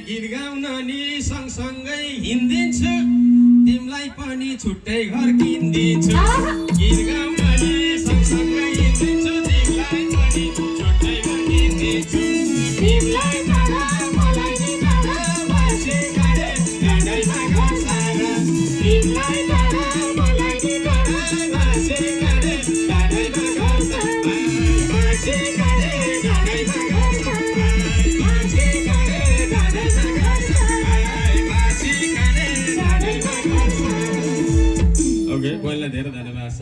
गीत गाउन नि सँगसँगै हिँडिदिन्छु तिमीलाई पनि छुट्टै घर किनिदिन्छु गीत गाउन नि सँगसँगै हिँडिदिन्छु तिमीलाई पनि छुट्टै घर किनिदिन्छु तिमीलाई टाढा मलाई नि टाढा बासी गाडे गाडैमा घर सारा तिमीलाई टाढा मलाई नि टाढा बासी गाडे गाडैमा घर सारा बासी गाडे गाडैमा घर सारा बासी गाडे गाडैमा घर सारा बासी गाडे गाडैमा घर सारा ओके पहिला धेरै धन्यवाद